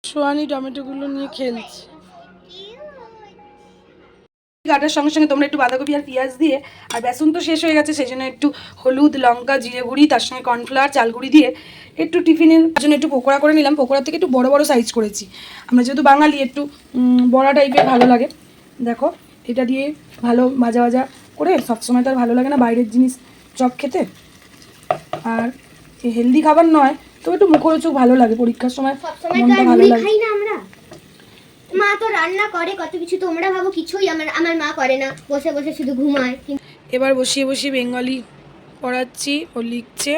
সোয়ানি টমেটোগুলো নিয়ে খেলছে। কাটার সঙ্গে সঙ্গে তোমরা একটু বাঁধাকপি আর পেঁয়াজ দিয়ে, আর বেসন তো শেষ হয়ে গেছে সেই জন্য একটু হলুদ, লঙ্কা, জিরে গুঁড়ি, তার সঙ্গে কর্নফ্লাওয়ার, চাল গুঁড়ি দিয়ে একটু টিফিনের জন্য একটু পকোড়া করে নিলাম। পকোড়া থেকে একটু বড় বড় সাইজ করেছি, আমরা যেহেতু বাঙালি একটু বড়া টাইপের ভালো লাগে। দেখো এটা দিয়ে ভালো ভাজা ভাজা করে, সবসময় তো আর ভালো লাগে না বাইরের জিনিস চপ খেতে, আর হেলদি খাবার নয় তো একটু মুখরোচক ভালো লাগে, পরীক্ষার সময় মনটা ভালো লাগে। মা তো রান্না করে কত কিছু, তোমরা ভাবো কিছুই আমার মা করে না, বসে বসে শুধু ঘুমায়। এবার বসিয়ে বসিয়ে বেঙ্গলি পড়াচ্ছি, ও লিখছে।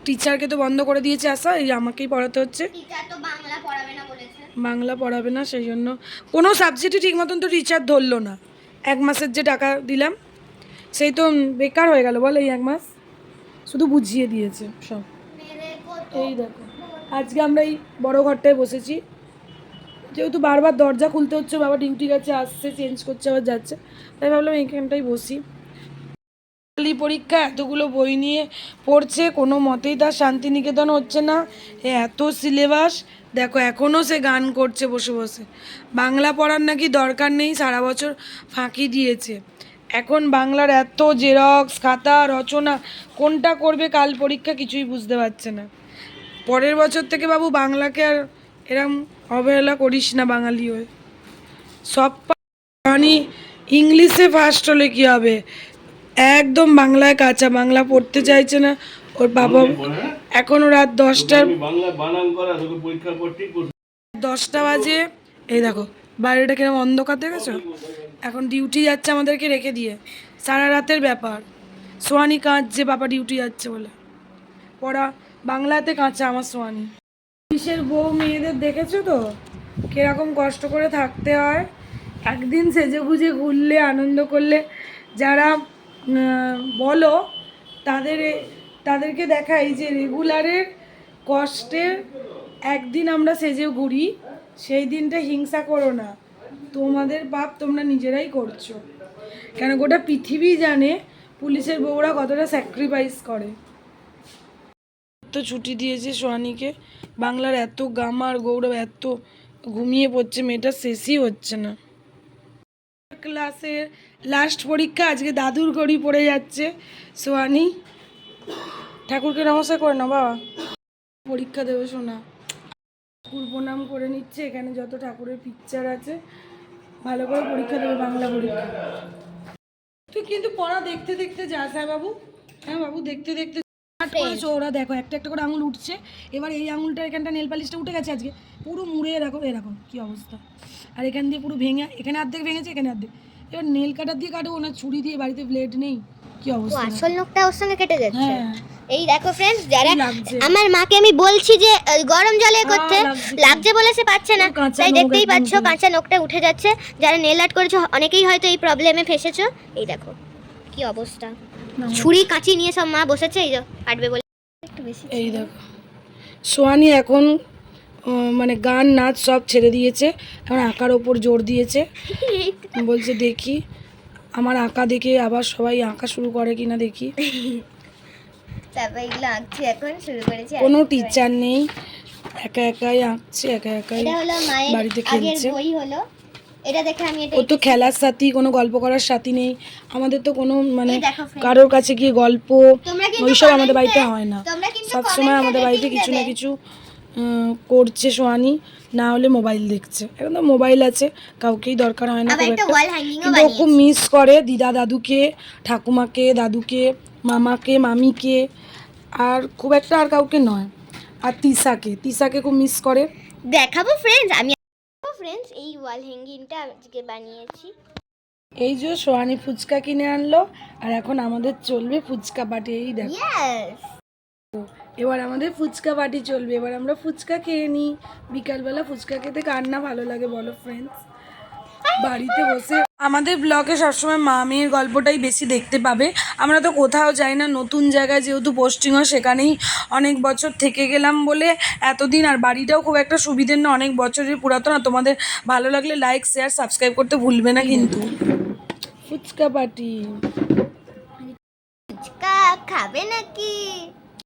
টিচারকে তো বন্ধ করে দিয়েছে আসা, এই আমাকেই পড়াতে হচ্ছে। টিচার তো বাংলা পড়াবে না বলেছে। বাংলা পড়াবে না, সেই জন্য কোনো সাবজেক্টই ঠিক মতন তো টিচার ধরলো না। 1 মাসের যে টাকা দিলাম সেই তো বেকার হয়ে গেল বল, এই 1 মাস শুধু বুঝিয়ে দিয়েছে সব। এই দেখো আজকে আমরা এই বড় ঘরটায় বসেছি, যেহেতু বারবার দরজা খুলতে হচ্ছে, বাবা ডিউটি গেছে, আসছে, চেঞ্জ করছে, আবার যাচ্ছে, তাই ভাবলাম এইখানটাই বসি। পরীক্ষা এতগুলো বই নিয়ে পড়ছে, কোনো মতেই তার শান্তিনিকেতন হচ্ছে না। এত সিলেবাস, দেখো এখনও সে গান করছে বসে বসে। বাংলা পড়ার নাকি দরকার নেই, সারা বছর ফাঁকি দিয়েছে। এখন বাংলার এত জেরক্স, খাতা, রচনা, কোনটা করবে কাল পরীক্ষা কিছুই বুঝতে পারছে না। পরের বছর থেকে বাবু বাংলাকে আর এরম অবহেলা করিস না বাঙালি হয়ে। সব মানে ইংলিশে ফার্স্ট হলে কী হবে, একদম বাংলায় কাঁচা, বাংলা পড়তে চাইছে না। ওর বাবা এখনও রাত 10টা বাজে, এই দেখো বাইরেটা কিরম অন্ধকার দেখেছো। এখন ডিউটি যাচ্ছে আমাদেরকে রেখে দিয়ে, সারা রাতের ব্যাপার। সোয়ানি কাঁদছে বাবা ডিউটি যাচ্ছে বলে, পড়া বাংলাতে কাঁচা আমার সোয়ানি। পুলিশের বউ মেয়েদের দেখেছো তো কিরকম কষ্ট করে থাকতে হয়। একদিন সেজে গুজে ঘুরলে, আনন্দ করলে যারা বলো তাদেরকে দেখাই যে রেগুলারের কষ্টে একদিন আমরা সেজে ঘুরি, সেই দিনটা হিংসা করো না, তোমাদের পাপ তোমরা নিজেরাই করছো। কেন গোটা পৃথিবী জানে পুলিশের বউরা কতটা স্যাক্রিফাইস করে। তো ছুটি দিয়েছে সোয়ানিকে, বাংলার এত গামার গৌরব, এত ঘুমিয়ে পড়ছে মেয়েটা, শেষই হচ্ছে না। ক্লাসের লাস্ট পরীক্ষা, আজকে দাদুর ঘড়ি পড়ে যাচ্ছে সোয়ানি। ঠাকুরকে নমস্কার করে না বাবা, পরীক্ষা দেবে শোনা। ঠাকুর প্রণাম করে নিচ্ছে, এখানে যত ঠাকুরের পিকচার আছে, ভালো করে পরীক্ষা দেবে বাংলা পরীক্ষা। তুই কিন্তু পড়া দেখতে দেখতে যাস। হ্যাঁ বাবু, হ্যাঁ বাবু, দেখতে দেখতে ওরা দেখো একটা একটা করে আঙুল উঠছে। এবার এই আঙুলটা এখানটা নেল পালিশটা উঠে গেছে আজকে, পুরো মুড়ে এরকম এরকম কি অবস্থা। আর এখান দিয়ে পুরো ভেঙে, এখানে অর্ধেক ভেঙেছে, এখানে অর্ধেক। এবার নেল কাটার দিয়ে কাটবো না ছুরি দিয়ে, বাড়িতে ব্লেড নেই, কি অবস্থা। আসল নখটা ওর সঙ্গে কেটে যাচ্ছে। হ্যাঁ এই দেখো ফ্রেন্ডস, যারা আমার মাকে আমি বলছি যে গরম জলে করতে, লাগছে বলে সে পাচ্ছে না, তাই দেখতেই পাচ্ছ কাঁচা নখটা উঠে যাচ্ছে। যারা নেল আর্ট করেছো অনেকেই হয়তো এই প্রবলেমে ফেসেছো। এই দেখো কি অবস্থা, ছুরি কাঁচি নিয়ে সব মা বসেছে, এই যে কাটবে বলে। এই দেখো সোয়ানি এখন মানে গান নাচ সব ছেড়ে দিয়েছে, এখন আঁকার ওপর জোর দিয়েছে। বলছে দেখি আমার আঁকা দেখে আবার সবাই আঁকা শুরু করে কিনা দেখি। এগুলো আঁকছি, এখন শুরু করেছি। কোনো টিচার নেই, একা একাই আঁকছে, একা একাই বাড়িতে খেলছে। এটা দেখে আমি ও তো খেলার সাথী, কোনো গল্প করার সাথী নেই। আমাদের তো কোনো মানে কারোর কাছে গিয়ে গল্প ওইসব আমাদের বাড়িতে হয় না। সবসময় আমাদের বাড়িতে কিছু না কিছু করছে সোয়ানি, না হলে মোবাইল দেখছে। এখন তো মোবাইল আছে, কাউকেই দরকার হয় না খুব একটা, কিন্তু ও খুব মিস করে দিদা দাদুকে, ঠাকুমাকে, দাদুকে, মামাকে, মামিকে, আর খুব একটা আর কাউকে নয়। আর তিশাকে খুব মিস করে। দেখাবো ফ্রেন্ডস, আমি ফ্রেন্ডস এই ওয়াল হ্যাঙ্গিংটা আজকে বানিয়েছি। এই যে সোয়ানি ফুচকা কিনে আনলো, আর এখন আমাদের চলবে ফুচকা পার্টি। এই দেখো এবার আমাদের ফুচকা পার্টি চলবে, এবার আমরা ফুচকা খেয়ে নিই। বিকালবেলা ফুচকা খেতে কার না ভালো লাগে বলো ফ্রেন্ডস। বাড়িতে বসে আমাদের ব্লগে সবসময় মা মেয়ের গল্পটাই বেশি দেখতে পাবে। আমরা তো কোথাও যাই না, নতুন জায়গায় যেহেতু পোস্টিং হয় সেখানেই অনেক বছর থেকে গেলাম বলে এতদিন, আর বাড়িটাও খুব একটা সুবিধের না, অনেক বছরের পুরাতন। আর তোমাদের ভালো লাগলে লাইক শেয়ার সাবস্ক্রাইব করতে ভুলবে না কিন্তু। ফুচকা পার্টি, ফুচকা খাবে নাকি?